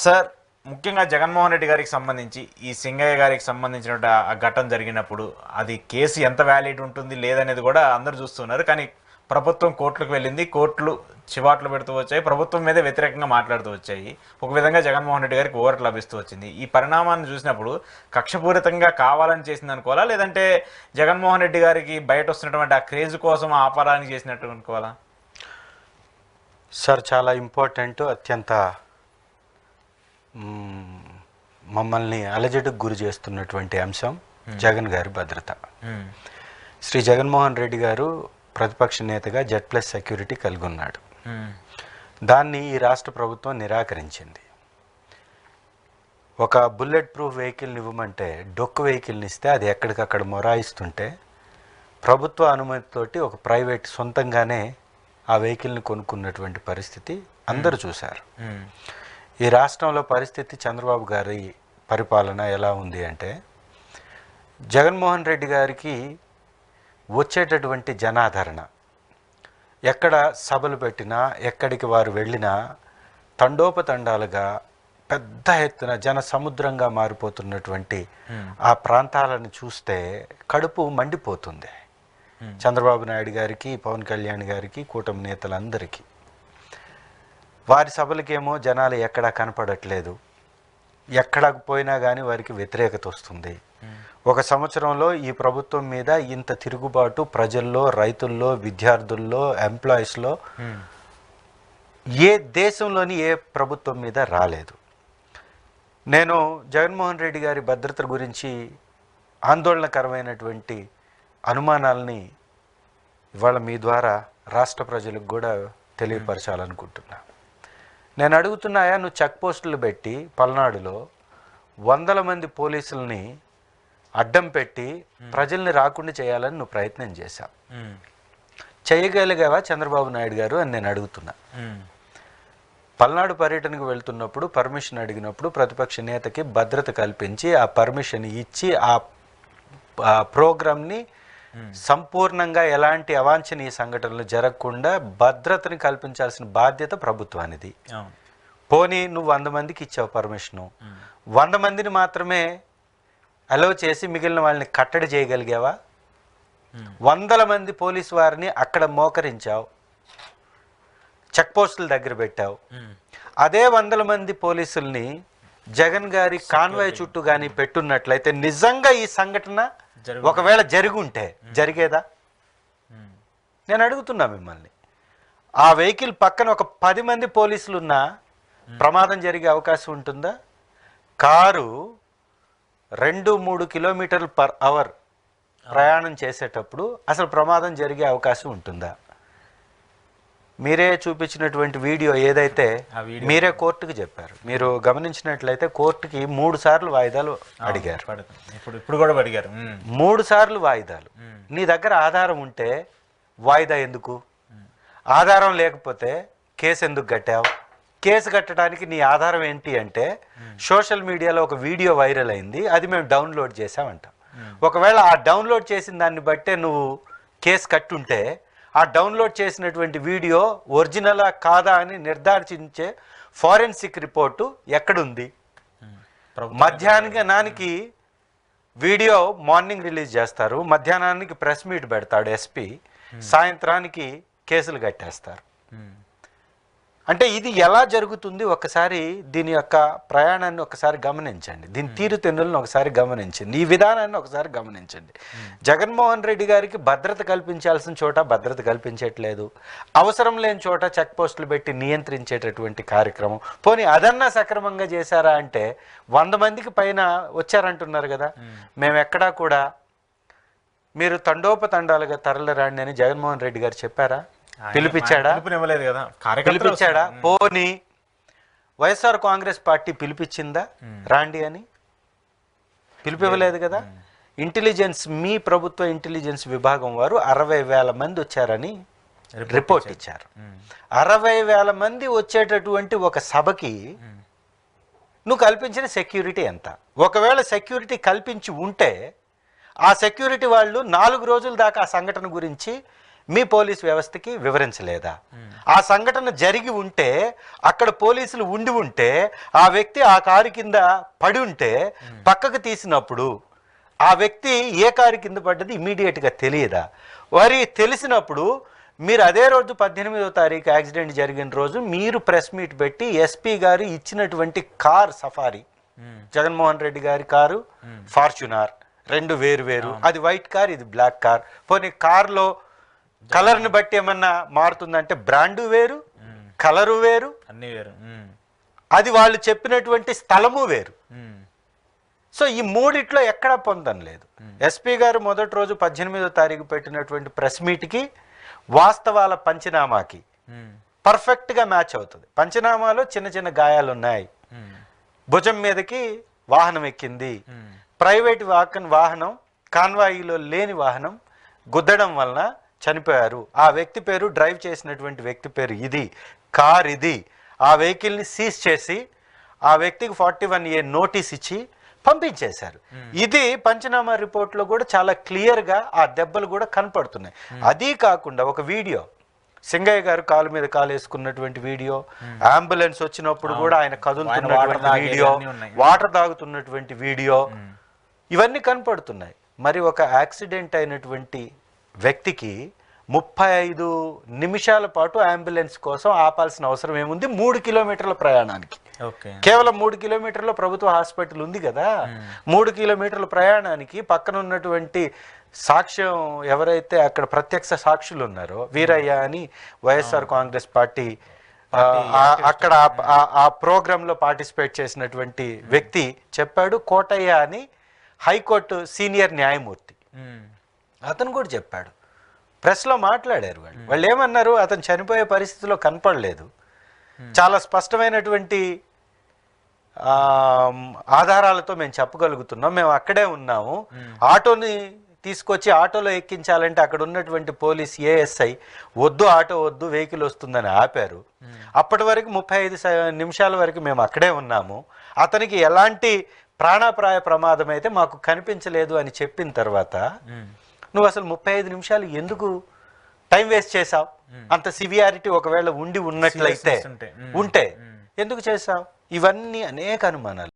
Sir, ముఖ్యంగా జగన్మోహన్ రెడ్డి గారికి సంబంధించి ఈ సింగయ్య గారికి సంబంధించిన ఆ ఘటన జరిగినప్పుడు అది కేసు ఎంత వ్యాలిడ్ ఉంటుంది లేదనేది కూడా అందరూ చూస్తున్నారు. కానీ ప్రభుత్వం కోర్టులకు వెళ్ళింది, కోర్టులు చివాట్లు పెడుతూ వచ్చాయి, ప్రభుత్వం మీదే వ్యతిరేకంగా మాట్లాడుతూ వచ్చాయి. ఒక విధంగా జగన్మోహన్ రెడ్డి గారికి ఓవర్ లభిస్తూ వచ్చింది. ఈ పరిణామాన్ని చూసినప్పుడు కక్షపూరితంగా కావాలని చేసింది అనుకోవాలా, లేదంటే జగన్మోహన్ రెడ్డి గారికి బయట వస్తున్నటువంటి ఆ క్రేజ్ కోసం ఆపాలని చేసినట్టు అనుకోవాలా? సార్, చాలా ఇంపార్టెంట్, అత్యంత మమ్మల్ని అలజడికి గురి చేస్తున్నటువంటి అంశం జగన్ గారి భద్రత. శ్రీ జగన్మోహన్ రెడ్డి గారు ప్రతిపక్ష నేతగా Z+ సెక్యూరిటీ కలిగి ఉన్నాడు. దాన్ని ఈ రాష్ట్ర ప్రభుత్వం నిరాకరించింది. ఒక బుల్లెట్ ప్రూఫ్ వెహికల్ని ఇవ్వమంటే డొక్కు వెహికల్ని ఇస్తే అది ఎక్కడికక్కడ మొరాయిస్తుంటే ప్రభుత్వ అనుమతితోటి ఒక ప్రైవేట్ సొంతంగానే ఆ వెహికల్ని కొనుక్కున్నటువంటి పరిస్థితి అందరూ చూశారు. ఈ రాష్ట్రంలో పరిస్థితి చంద్రబాబు గారి పరిపాలన ఎలా ఉంది అంటే, జగన్మోహన్ రెడ్డి గారికి వచ్చేటటువంటి జనాదరణ, ఎక్కడ సభలు పెట్టినా ఎక్కడికి వారు వెళ్ళినా తండోపతండాలుగా పెద్ద ఎత్తున జన సముద్రంగా మారిపోతున్నటువంటి ఆ ప్రాంతాలను చూస్తే కడుపు మండిపోతుంది. చంద్రబాబు నాయుడు గారికి, పవన్ కళ్యాణ్ గారికి, కూటమి నేతలందరికీ. వారి సభలకేమో జనాలు ఎక్కడా కనపడట్లేదు, ఎక్కడికి పోయినా కానీ వారికి వ్యతిరేకత వస్తుంది. ఒక సంవత్సరంలో ఈ ప్రభుత్వం మీద ఇంత తిరుగుబాటు ప్రజల్లో, రైతుల్లో, విద్యార్థుల్లో, ఎంప్లాయీస్లో ఏ దేశంలోని ఏ ప్రభుత్వం మీద రాలేదు. నేను జగన్మోహన్ రెడ్డి గారి భద్రత గురించి ఆందోళనకరమైనటువంటి అనుమానాలని ఇవాళ మీ ద్వారా రాష్ట్ర ప్రజలకు కూడా తెలియపరచాలనుకుంటున్నా. నేను అడుగుతున్నాయా, నువ్వు చెక్ పోస్టులు పెట్టి పల్నాడులో 100 మంది పోలీసుల్ని అడ్డం పెట్టి ప్రజల్ని రాకుండా చేయాలని నువ్వు ప్రయత్నం చేశావు. చేయగలిగావా చంద్రబాబు నాయుడు గారు అని నేను అడుగుతున్నా. పల్నాడు పర్యటనకు వెళ్తున్నప్పుడు పర్మిషన్ అడిగినప్పుడు ప్రతిపక్ష నేతకి భద్రత కల్పించి ఆ పర్మిషన్ ఇచ్చి ఆ ప్రోగ్రామ్ని సంపూర్ణంగా ఎలాంటి అవాంఛనీయ సంఘటనలు జరగకుండా భద్రతని కల్పించాల్సిన బాధ్యత ప్రభుత్వానిది. పోనీ నువ్వు 100 మందికి ఇచ్చావు పర్మిషను, 100 మందిని మాత్రమే అలౌ చేసి మిగిలిన వాళ్ళని కట్టడి చేయగలిగావా? 100 మంది పోలీసు వారిని అక్కడ మోకరించావు, చెక్ పోస్టుల దగ్గర పెట్టావు. అదే 100 మంది పోలీసుల్ని జగన్ గారి కాన్వాయ్ చుట్టూ కానీ పెట్టున్నట్లయితే నిజంగా ఈ సంఘటన ఒకవేళ జరుగుంటే జరిగేదా? నేను అడుగుతున్నా మిమ్మల్ని. ఆ వెహికల్ పక్కన ఒక 10 మంది పోలీసులు ఉన్నా ప్రమాదం జరిగే అవకాశం ఉంటుందా? కారు 2-3 కిలోమీటర్లు/అవర్ ప్రయాణం చేసేటప్పుడు అసలు ప్రమాదం జరిగే అవకాశం ఉంటుందా? మీరే చూపించినటువంటి వీడియో ఏదైతే మీరే కోర్టుకు చెప్పారు, మీరు గమనించినట్లయితే కోర్టుకి 3 సార్లు వాయిదాలు అడిగారు. ఇప్పుడు కూడా అడిగారు 3 సార్లు వాయిదాలు. నీ దగ్గర ఆధారం ఉంటే వాయిదా ఎందుకు? ఆధారం లేకపోతే కేసు ఎందుకు కట్టావు? కేసు కట్టడానికి నీ ఆధారం ఏంటి అంటే సోషల్ మీడియాలో ఒక వీడియో వైరల్ అయింది, అది మేము డౌన్లోడ్ చేసామంట. ఒకవేళ ఆ డౌన్లోడ్ చేసిన దాన్ని బట్టే నువ్వు కేసు కట్టుంటే ఆ డౌన్లోడ్ చేసినటువంటి వీడియో ఒరిజినలా కాదా అని నిర్ధారించే ఫారెన్సిక్ రిపోర్టు ఎక్కడుంది? మధ్యాహ్నానికి వీడియో మార్నింగ్ రిలీజ్ చేస్తారు, మధ్యాహ్నానికి ప్రెస్ మీట్ పెడతాడు ఎస్పీ, సాయంత్రానికి కేసులు కట్టేస్తారు. అంటే ఇది ఎలా జరుగుతుంది? ఒకసారి దీని యొక్క ప్రయాణాన్ని ఒకసారి గమనించండి, దీని తీరుతెన్నులను ఒకసారి గమనించండి, ఈ విధానాన్ని ఒకసారి గమనించండి. జగన్మోహన్ రెడ్డి గారికి భద్రత కల్పించాల్సిన చోట భద్రత కల్పించట్లేదు, అవసరం లేని చోట చెక్ పోస్టులు పెట్టి నియంత్రించేటటువంటి కార్యక్రమం. పోనీ అదన్నా సక్రమంగా చేశారా అంటే 100 మందికి పైన వచ్చారంటున్నారు కదా. మేము ఎక్కడా కూడా మీరు తండోపతండాలుగా తరలిరాండి అని జగన్మోహన్ రెడ్డి గారు చెప్పారా? పిలిపించాడా? పిలిపించాడా? పోనీ వైఎస్ఆర్ కాంగ్రెస్ పార్టీ పిలిపించిందా రాండి అని? పిలిపివ్వలేదు కదా. ఇంటెలిజెన్స్, మీ ప్రభుత్వ ఇంటెలిజెన్స్ విభాగం వారు 60,000 మంది వచ్చారని రిపోర్ట్ ఇచ్చారు. 60,000 మంది వచ్చేటటువంటి ఒక సభకి నువ్వు కల్పించిన సెక్యూరిటీ ఎంత? ఒకవేళ సెక్యూరిటీ కల్పించి ఉంటే ఆ సెక్యూరిటీ వాళ్ళు 4 రోజుల దాకా ఆ సంఘటన గురించి మీ పోలీస్ వ్యవస్థకి వివరించలేదా? ఆ సంఘటన జరిగి ఉంటే, అక్కడ పోలీసులు ఉండి ఉంటే, ఆ వ్యక్తి ఆ కారు కింద పడి ఉంటే పక్కకు తీసినప్పుడు ఆ వ్యక్తి ఏ కారు కింద పడ్డది ఇమీడియట్గా తెలియదా? వారి తెలిసినప్పుడు మీరు అదే రోజు 18వ తారీఖు యాక్సిడెంట్ జరిగిన రోజు మీరు ప్రెస్ మీట్ పెట్టి ఎస్పీ గారు ఇచ్చినటువంటి కార్ సఫారీ, జగన్మోహన్ రెడ్డి గారి కారు ఫార్చునర్, రెండు వేరు, అది వైట్ కార్, ఇది బ్లాక్ కార్. పోనీ కార్లో కలర్ని బట్టి ఏమన్నా మారుతుందంటే బ్రాండు వేరు, కలరు వేరు, అన్ని వేరు, అది వాళ్ళు చెప్పినటువంటి స్థలము వేరు. సో ఈ మూడిట్లో ఎక్కడా పొందడం లేదు. ఎస్పీ గారు మొదటి రోజు 18వ తారీఖు పెట్టినటువంటి ప్రెస్ మీట్కి వాస్తవాల పంచనామాకి పర్ఫెక్ట్గా మ్యాచ్ అవుతుంది. పంచనామాలో చిన్న చిన్న గాయాలు ఉన్నాయి, భుజం మీదకి వాహనం ఎక్కింది, ప్రైవేట్ వాహనం కాన్వాయిలో లేని వాహనం గుద్దడం వలన చనిపోయారు, ఆ వ్యక్తి పేరు, డ్రైవ్ చేసినటువంటి వ్యక్తి పేరు ఇది, కార్ ఇది, ఆ వెహికల్ని సీజ్ చేసి ఆ వ్యక్తికి 41A నోటీస్ ఇచ్చి పంపించేశారు. ఇది పంచనామా రిపోర్ట్లో కూడా చాలా క్లియర్గా ఆ దెబ్బలు కూడా కనపడుతున్నాయి. అదీ కాకుండా ఒక వీడియో, సింగయ్య గారు కాలు మీద కాలు వేసుకున్నటువంటి వీడియో, అంబులెన్స్ వచ్చినప్పుడు కూడా ఆయన కదులుతున్నటువంటి వీడియో, వాటర్ తాగుతున్నటువంటి వీడియో, ఇవన్నీ కనపడుతున్నాయి. మరి ఒక యాక్సిడెంట్ అయినటువంటి వ్యక్తికి 35 నిమిషాల పాటు అంబులెన్స్ కోసం ఆపాల్సిన అవసరం ఏముంది? 3 కిలోమీటర్ల ప్రయాణానికి. కేవలం 3 కిలోమీటర్ల ప్రభుత్వ హాస్పిటల్ ఉంది కదా, 3 కిలోమీటర్ల ప్రయాణానికి పక్కన ఉన్నటువంటి సాక్ష్యం ఎవరైతే అక్కడ ప్రత్యక్ష సాక్షులు ఉన్నారో, వీరయ్య అని వైఎస్ఆర్ కాంగ్రెస్ పార్టీ అక్కడ ఆ ప్రోగ్రాంలో పార్టిసిపేట్ చేసినటువంటి వ్యక్తి చెప్పాడు, కోటయ్య అని హైకోర్టు సీనియర్ న్యాయమూర్తి, అతను కూడా చెప్పాడు. ప్రెస్లో మాట్లాడారు వాళ్ళు ఏమన్నారు? అతను చనిపోయే పరిస్థితిలో కనపడలేదు, చాలా స్పష్టమైనటువంటి ఆధారాలతో మేము చెప్పగలుగుతున్నాం, మేము అక్కడే ఉన్నాము, ఆటోని తీసుకొచ్చి ఆటోలో ఎక్కించాలంటే అక్కడ ఉన్నటువంటి పోలీస్ ఏఎస్ఐ వద్దు, ఆటో వద్దు, వెహికల్ వస్తుందని ఆపారు. అప్పటి వరకు 35 నిమిషాల వరకు మేము అక్కడే ఉన్నాము, అతనికి ఎలాంటి ప్రాణాపాయ ప్రమాదం అయితే మాకు కనిపించలేదు అని చెప్పిన తర్వాత నువ్వు అసలు 35 నిమిషాలు ఎందుకు టైం వేస్ట్ చేసావు? అంత సివియారిటీ ఒకవేళ ఉన్నట్లయితే ఉంటే ఎందుకు చేసావు? ఇవన్నీ అనేక అనుమానాలు.